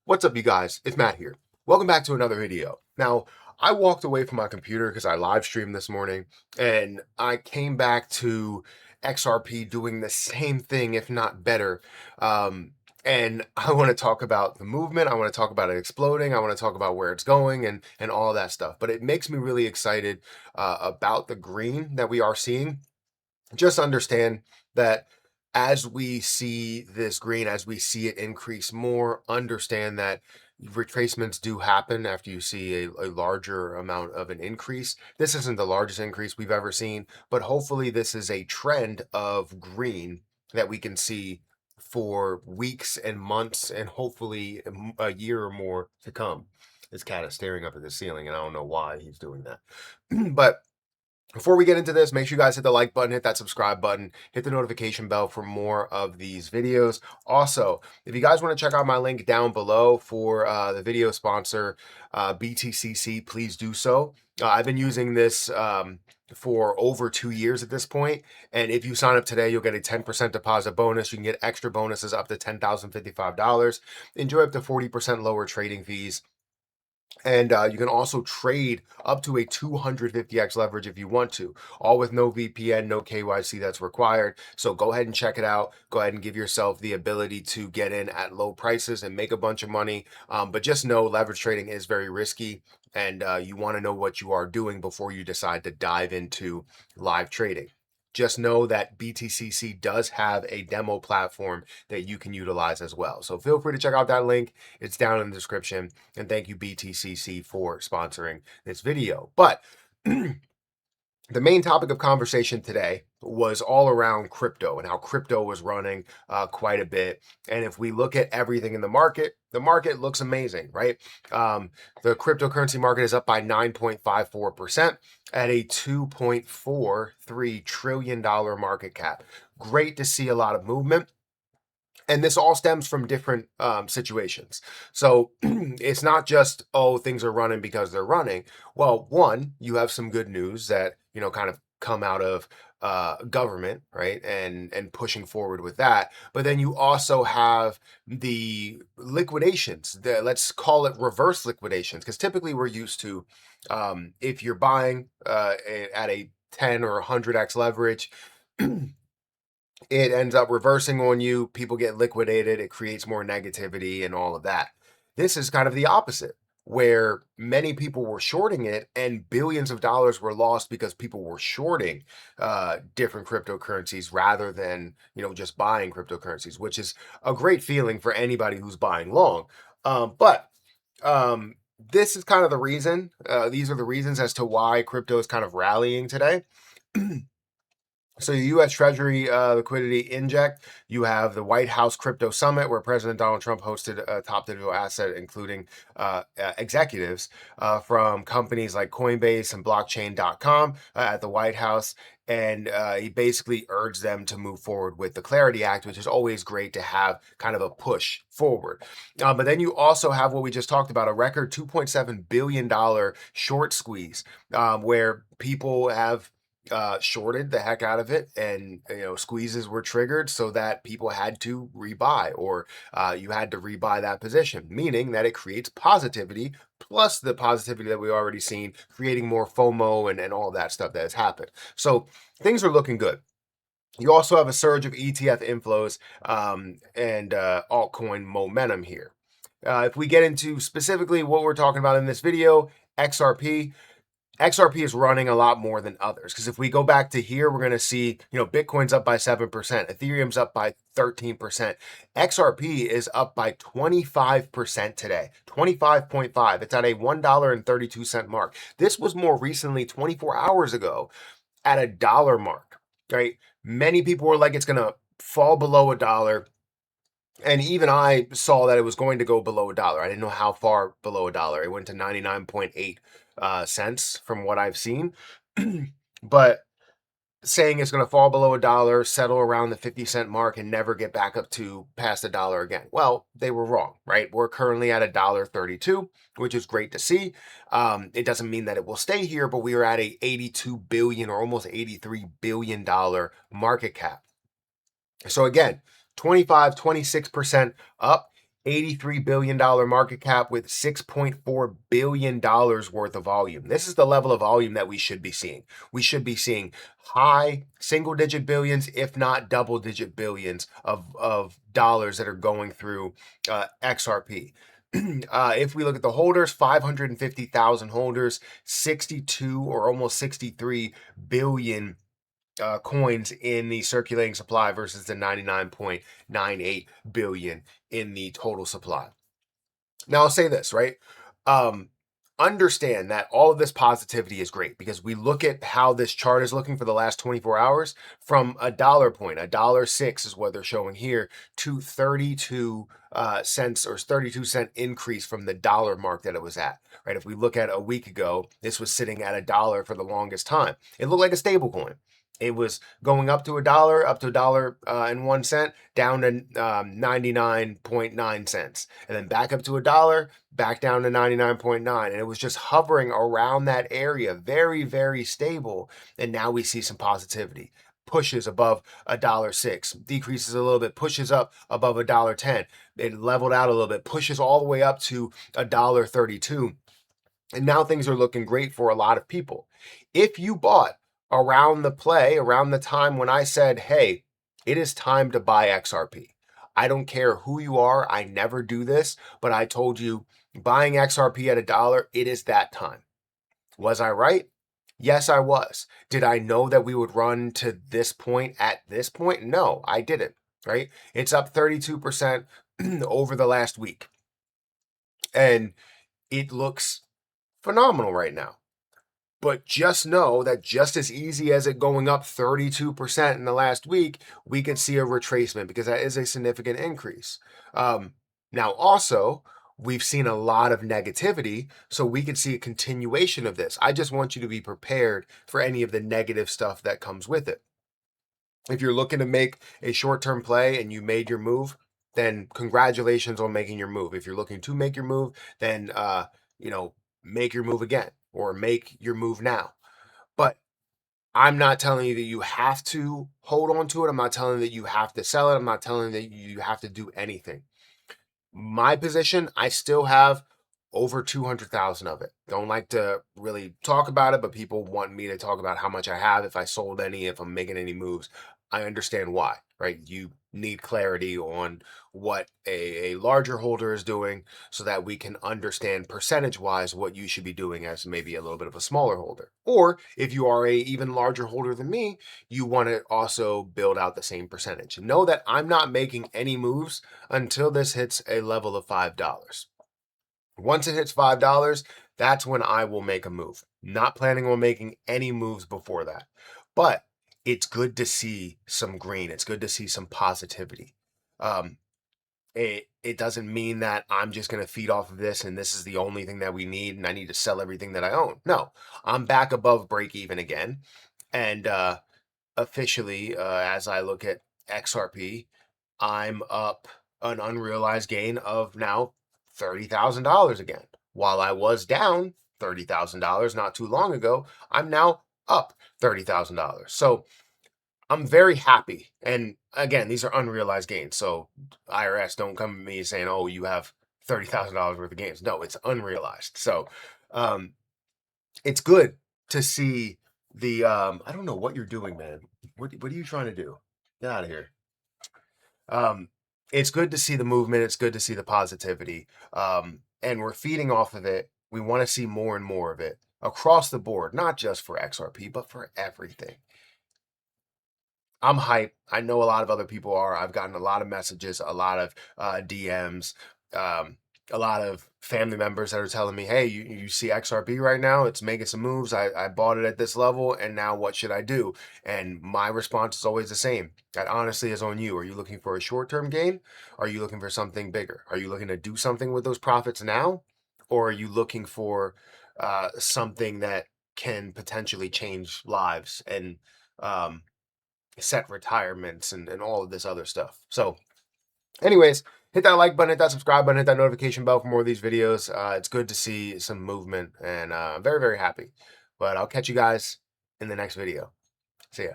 What's up, you guys? It's Matt here. Welcome back to another video. Now, I walked away from my computer because I live streamed this morning, and I came back to XRP doing the same thing, if not better. And I want to talk about the movement. I want to talk about it exploding. I want to talk about where it's going and all of that stuff. But it makes me really excited about the green that we are seeing. Just understand that as we see this green, as we see it increase more, understand that retracements do happen after you see a larger amount of an increase. This isn't the largest increase we've ever seen, but hopefully this is a trend of green that we can see for weeks and months and hopefully a year or more to come. This cat is staring up at the ceiling and I don't know why he's doing that. But before we get into this, make sure you guys hit the like button, hit that subscribe button, hit the notification bell for more of these videos. Also, if you guys want to check out my link down below for the video sponsor, BTCC, please do so. I've been using this for over 2 years at this point, and if you sign up today, you'll get a 10% deposit bonus. You can get extra bonuses up to $10,055. Enjoy up to 40% lower trading fees. And you can also trade up to a 250x leverage if you want to, all with no VPN, no KYC that's required. So go ahead and check it out. Go ahead and give yourself the ability to get in at low prices and make a bunch of money. But just know leverage trading is very risky, and you want to know what you are doing before you decide to dive into live trading. Just know that BTCC does have a demo platform that you can utilize as well. So feel free to check out that link. It's down in the description. And thank you, BTCC, for sponsoring this video. But the main topic of conversation today was all around crypto and how crypto was running quite a bit. And if we look at everything in the market looks amazing, right? The cryptocurrency market is up by 9.54% at a $2.43 trillion market cap. Great to see a lot of movement. And this all stems from different situations. So it's not just, oh, things are running because they're running. Well, one, you have some good news that, kind of come out of government, right? And pushing forward with that. But then you also have the liquidations, let's call it reverse liquidations, because typically we're used to, if you're buying at a 10 or 100x leverage, it ends up reversing on you. People get liquidated. It creates more negativity and all of that. This is kind of the opposite, where many people were shorting it and billions of dollars were lost because people were shorting different cryptocurrencies rather than, just buying cryptocurrencies, which is a great feeling for anybody who's buying long. But this is kind of the reason. These are the reasons as to why crypto is kind of rallying today. So the U.S. Treasury liquidity inject, you have the White House Crypto Summit, where President Donald Trump hosted a top digital asset, including executives from companies like Coinbase and blockchain.com at the White House. And he basically urged them to move forward with the Clarity Act, which is always great to have kind of a push forward. But then you also have what we just talked about, a record $2.7 billion short squeeze, where people have shorted the heck out of it, and squeezes were triggered so that people had to rebuy, or you had to rebuy that position, meaning that it creates positivity plus the positivity that we already seen, creating more FOMO and all that stuff that has happened. So things are looking good. You also have a surge of ETF inflows and altcoin momentum here. If we get into specifically what we're talking about in this video, XRP is running a lot more than others, because if we go back to here, we're going to see, Bitcoin's up by 7%, Ethereum's up by 13%. XRP is up by 25% today, 25.5. It's at a $1.32 mark. This was more recently 24 hours ago at a dollar mark, right? Many people were like, it's going to fall below a dollar. And even I saw that it was going to go below a dollar. I didn't know how far below a dollar. It went to 99.8 cents from what I've seen. But saying it's going to fall below a dollar, settle around the 50-cent mark, and never get back up to past a dollar again. Well, they were wrong, right? We're currently at $1.32, which is great to see. It doesn't mean that it will stay here, but we are at a $82 billion or almost $83 billion market cap. So again, 26% up. $83 billion market cap with $6.4 billion worth of volume. This is the level of volume that we should be seeing. We should be seeing high single-digit billions, if not double-digit billions of dollars that are going through XRP. If we look at the holders, 550,000 holders, 62 or almost 63 billion coins in the circulating supply versus the 99.98 billion in the total supply. Now I'll say this, right? Understand that all of this positivity is great because we look at how this chart is looking for the last 24 hours from a dollar point. $1.06 is what they're showing here to 32 cents or 32-cent increase from the dollar mark that it was at, right? If we look at a week ago, this was sitting at $1 for the longest time. It looked like a stable coin. It was going up to $1, up to $1.01, down to 99.9 cents, and then back up to $1, back down to 99.9, and it was just hovering around that area, very, very stable. And now we see some positivity. Pushes above $1.06, decreases a little bit, pushes up above $1.10. It leveled out a little bit, pushes all the way up to $1.32. And now things are looking great for a lot of people. If you bought around the time when I said, hey, it is time to buy XRP. I don't care who you are. I never do this, but I told you buying XRP at $1, it is that time. Was I right? Yes, I was. Did I know that we would run to this point at this point? No, I didn't, right? It's up 32% over the last week. And it looks phenomenal right now. But just know that just as easy as it going up 32% in the last week, we can see a retracement because that is a significant increase. Now, also, we've seen a lot of negativity, so we can see a continuation of this. I just want you to be prepared for any of the negative stuff that comes with it. If you're looking to make a short-term play and you made your move, then congratulations on making your move. If you're looking to make your move, then make your move again or make your move now. But I'm not telling you that you have to hold on to it. I'm not telling you that you have to sell it. I'm not telling you that you have to do anything. My position, I still have over 200,000 of it. Don't like to really talk about it, but people want me to talk about how much I have, if I sold any, if I'm making any moves. I understand why, right? You need clarity on what a larger holder is doing so that we can understand percentage-wise what you should be doing as maybe a little bit of a smaller holder. Or if you are a even larger holder than me, you want to also build out the same percentage. Know that I'm not making any moves until this hits a level of $5. Once it hits $5, that's when I will make a move. Not planning on making any moves before that. But it's good to see some green. It's good to see some positivity. It doesn't mean that I'm just going to feed off of this and this is the only thing that we need and I need to sell everything that I own. No, I'm back above break even again. And officially, as I look at XRP, I'm up an unrealized gain of now $30,000 again. While I was down $30,000 not too long ago, I'm now up $30,000. So I'm very happy. And again, these are unrealized gains. So IRS, don't come to me saying, oh, you have $30,000 worth of gains. No, it's unrealized. So it's good to see the, I don't know what you're doing, man. What are you trying to do? Get out of here. It's good to see the movement. It's good to see the positivity. And we're feeding off of it. We want to see more and more of it across the board, not just for XRP, but for everything. I'm hyped. I know a lot of other people are. I've gotten a lot of messages, a lot of DMs, a lot of family members that are telling me, hey, you see XRP right now? It's making some moves. I bought it at this level, and now what should I do? And my response is always the same. That honestly is on you. Are you looking for a short-term gain? Are you looking for something bigger? Are you looking to do something with those profits now? Or are you looking for something that can potentially change lives and set retirements and all of this other stuff? So anyways, hit that like button, hit that subscribe button, hit that notification bell for more of these videos. It's good to see some movement, and I'm very, very happy. But I'll catch you guys in the next video. See ya.